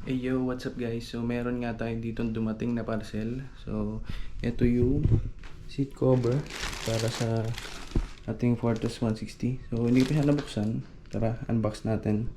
Hey yo, what's up guys? So meron nga tayo dito dumating na parcel. So ito yung seat cover para sa ating Fortress 160. So hindi pa siya nabuksan. Tara, unbox natin.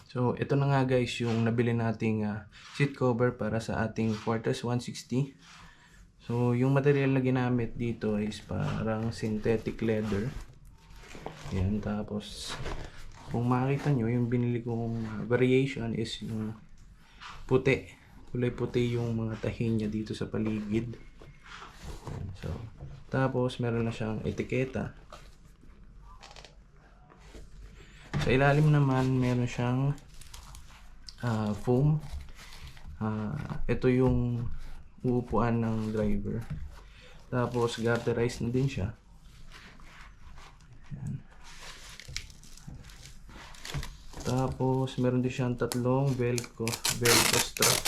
So ito na nga guys yung nabili nating seat cover para sa ating Fortress 160. So yung material na ginamit dito is parang synthetic leather. Yan, tapos kung makita nyo yung binili kong variation is yung puti. Kulay puti yung mga tahi niya dito sa paligid. Yan, so tapos meron na siyang etiketa. Sa ilalim naman meron siyang foam. Ito yung uupuan ng driver. Tapos garterized na din siya. Ayan. Tapos meron din siyang tatlong velcro strap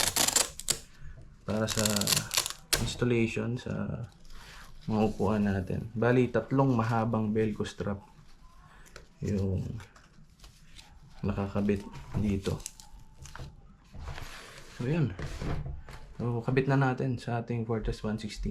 para sa installation sa mga upuan natin. Bali tatlong mahabang velcro strap yung nakakabit dito. So yun. So kabit na natin sa ating Fortress 160.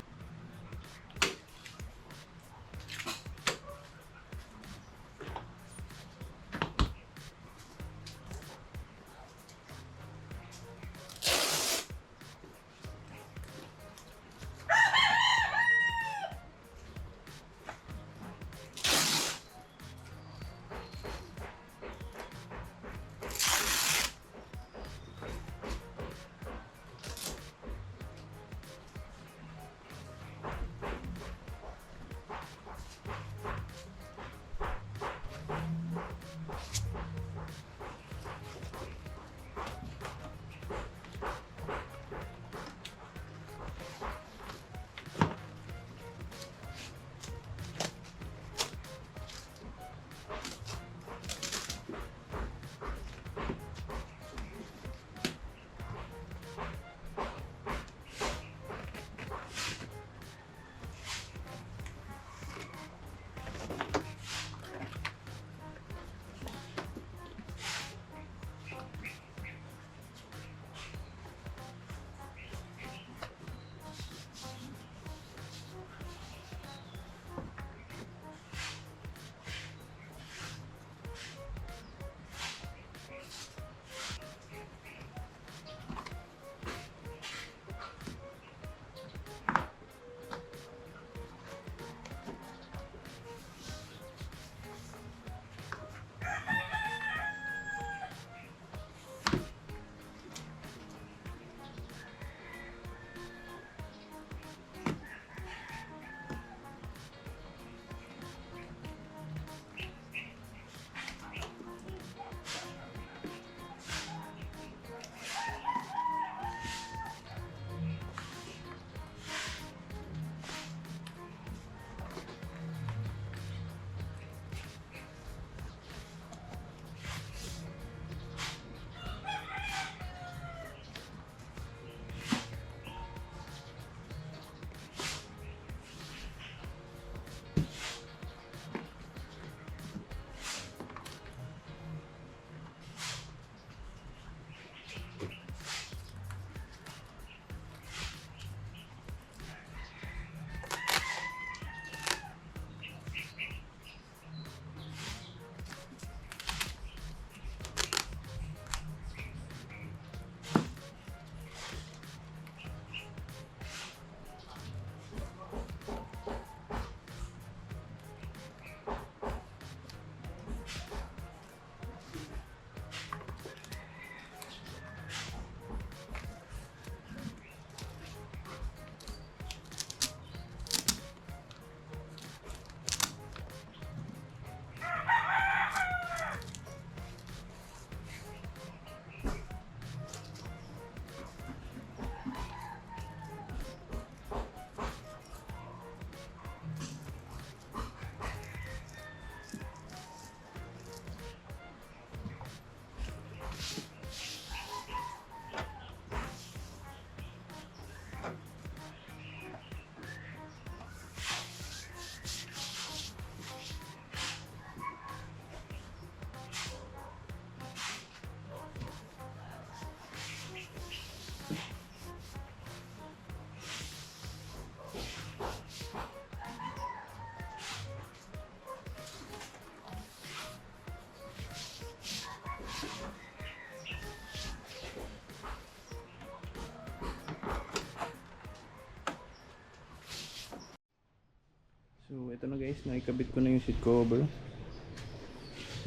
ito na guys, naikabit ko na yung seat cover.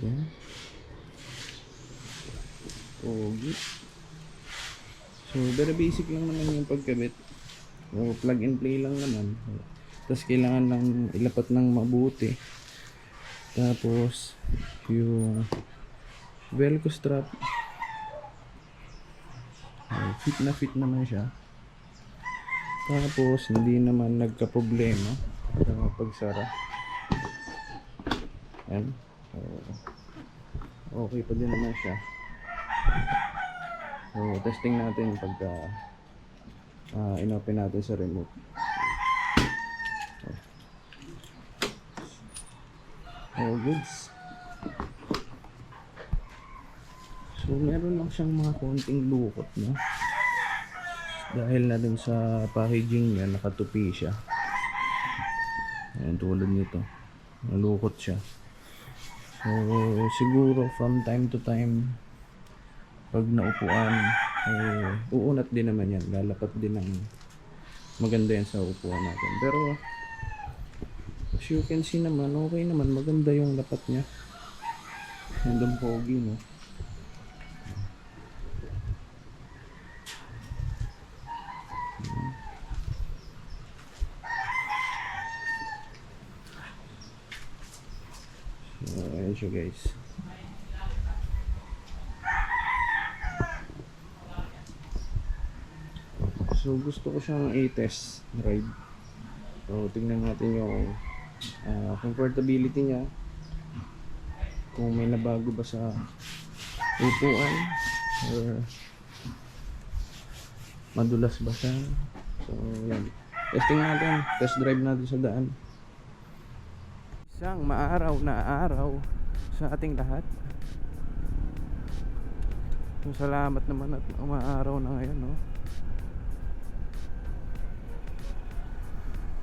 Yan. Pogi. So, very basic lang naman yung pagkabit. So, plug and play lang naman. Tapos, kailangan lang ilapat ng mabuti. Tapos, yung velcro strap. Fit na fit naman siya. Tapos, hindi naman nagka-problema sa pagsara. Yan. Okay pa din naman siya. So, testing natin pagka inopen natin sa remote. Oh, goods. So, meron lang siyang mga konting lukot, no? Dahil na dun sa packaging niya, nakatupi siya. Ayan, tulad nito. Nalukot siya. So, siguro from time to time, pag naupuan, uunat din naman yan. Lalapat din ng maganda yan sa upuan natin. Pero, as you can see naman, okay naman. Maganda yung lapat niya. Hanggang pogi, no? So, ayan siya guys. So, gusto ko siyang i-test ride. So, tingnan natin yung comfortability niya. Kung may nabago ba sa upuan or madulas ba siya. So, yan. Testing natin. Test drive natin sa daan. Isang maaraw na araw sa ating lahat. So, salamat naman at umaaraw na ngayon, no?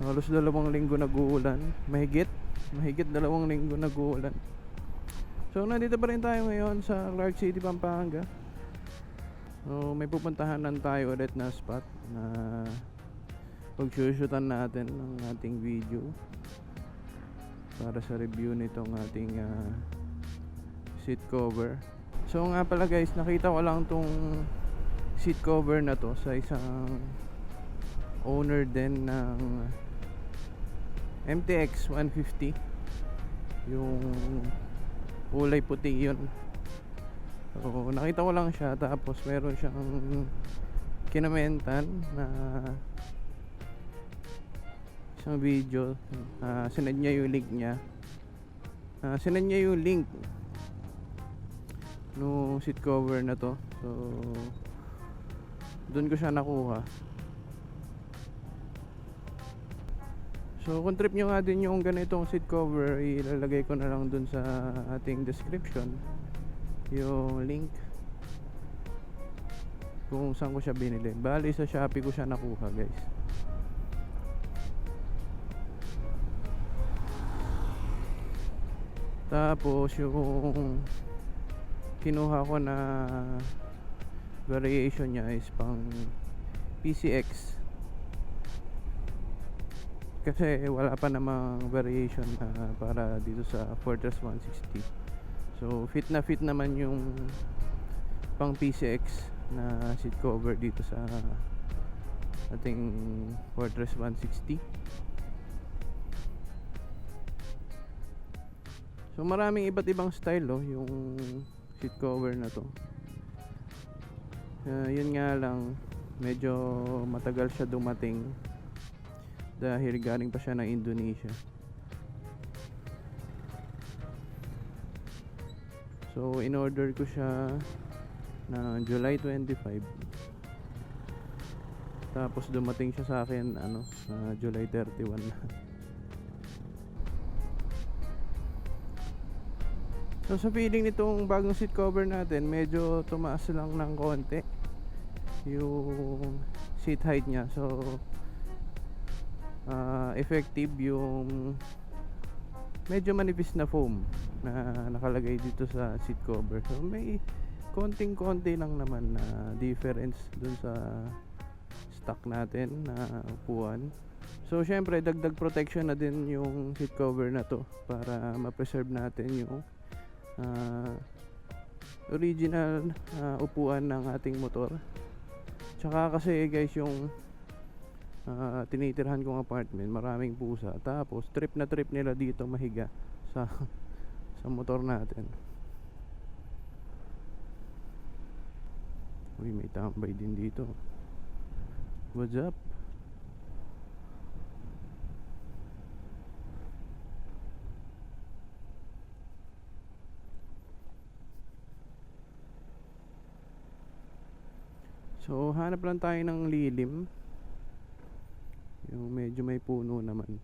Halos 2 linggo nag-uulan. Mahigit 2 linggo nag-uulan. So, nandito pa rin tayo ngayon sa Clark City, Pampanga. So, may pupuntahanan tayo ulit na spot na pag-shootan natin ng ating video para sa review nitong ating seat cover. So, nga pala guys, nakita ko lang tong seat cover na to sa isang owner din ng MTX 150, yung kulay puti yun. So, nakita ko lang siya, tapos meron siyang kinamentan na isang video. Sinend niya yung link niya. Sinend niya yung link no seat cover na to. So, doon ko siya nakuha. So, kung trip nyo nga din yung ganitong seat cover, ilalagay ko na lang dun sa ating description yung link kung saan ko siya binili. Bali, sa Shopee ko siya nakuha guys. Tapos yung kinuha ko na variation niya is pang PCX, kasi wala pa namang variation para dito sa Fortress 160. So, fit na fit naman yung pang PCX na seat cover dito sa ating Fortress 160. So, maraming iba't ibang style yung seat cover na to. Yun nga lang, medyo matagal siya dumating dahil galing pa siya ng Indonesia. So, in-order ko siya na July 25. Tapos dumating siya sa akin July 31 na. So, sa feeling nitong bagong seat cover natin, medyo tumaas lang ng konti yung seat height niya. So, effective yung medyo manipis na foam na nakalagay dito sa seat cover. So, may konting-konti lang naman na difference dun sa stock natin na upuan So syempre dagdag protection na din yung seat cover na to para ma-preserve natin yung original upuan ng ating motor. Tsaka kasi guys yung tinitirhan kong apartment, maraming pusa. Tapos trip na trip nila dito mahiga sa sa motor natin. Uy, may tambay din dito. What's up? So hanap lang tayo ng lilim, yung medyo may puno naman.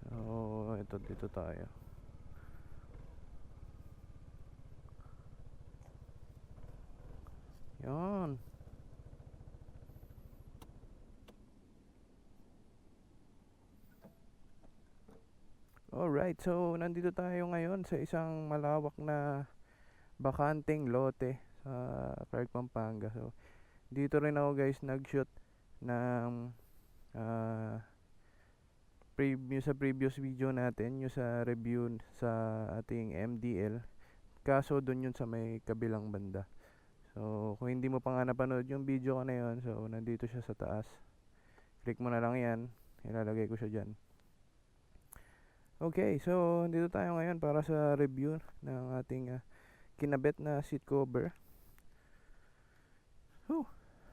So ito, dito tayo. Yan. Alright, so nandito tayo ngayon sa isang malawak na bakanteng lote sa Clark, Pampanga. So dito rin ako guys nag-shoot ng sa previous video natin, yung sa review sa ating MDL. Kaso dun yun sa may kabilang banda. So kung hindi mo pa nga napanood yung video ko na yun, so nandito siya sa taas. Click mo na lang yan, ilalagay ko siya dyan. Okay, so dito tayo ngayon para sa review ng ating kinabit na seat cover.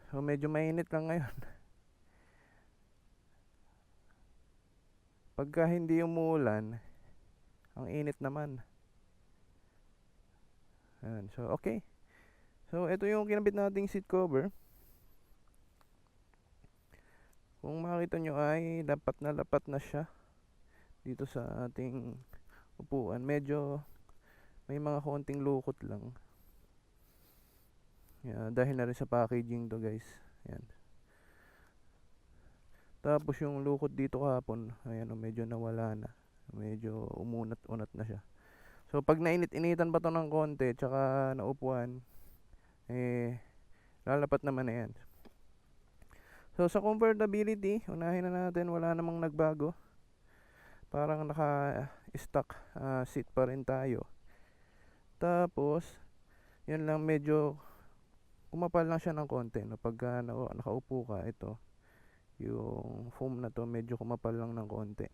So medyo mainit lang ngayon. Pagka hindi umuulan, ang init naman. Ayan, so okay. So ito yung kinabit nating seat cover. Kung makita nyo ay lapat na siya dito sa ating upuan. Medyo may mga konting lukot lang. Yan, dahil na rin sa packaging to guys. Yan. Tapos yung lukot dito kahapon, ayan, medyo nawala na. Medyo umunat-unat na siya. So pag nainit-initan pa to ng konti, tsaka naupuan, lalapat naman na yan. So sa comfortability, unahin na natin, wala namang nagbago. Parang naka-stock seat pa rin tayo. Tapos yun lang, medyo kumapal lang siya ng konti, no? Pagka nakaupo ka, ito yung foam na to medyo kumapal lang ng konti,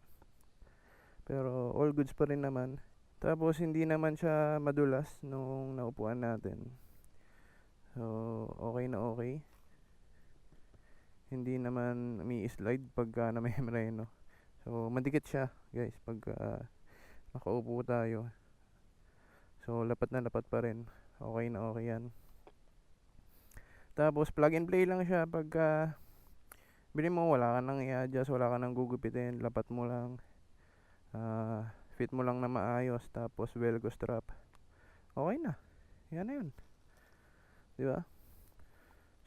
pero all goods pa rin naman. Tapos hindi naman siya madulas nung naupuan natin, so okay na okay. Hindi naman umi-slide pagka na may mreno. So madikit siya guys pagka nakaupo tayo. So lapat na lapat pa rin, okay na okay yan. Tapos plug and play lang siya. Pagka bili mo, wala ka nang i-adjust, wala ka nang gugupitin, lapat mo lang, fit mo lang na maayos, tapos velcro strap, okay na, yan na yun, diba?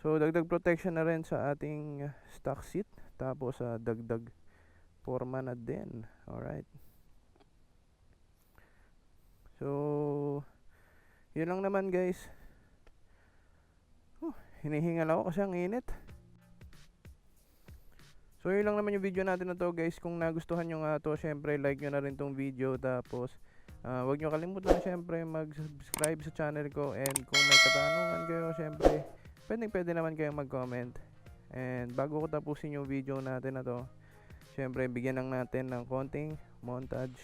So dagdag protection na rin sa ating stock seat, tapos dagdag forma na din. Alright, so yun lang naman guys. Hinihingal ako kasi ang init. So yun lang naman yung video natin na to guys. Kung nagustuhan nyo nga to, syempre like nyo na rin tong video. Tapos wag nyo kalimutan syempre mag-subscribe sa channel ko. And kung may katanungan kayo, syempre pwede naman kayong mag-comment. And bago ko tapusin yung video natin na to, syempre bigyan lang natin ng konting montage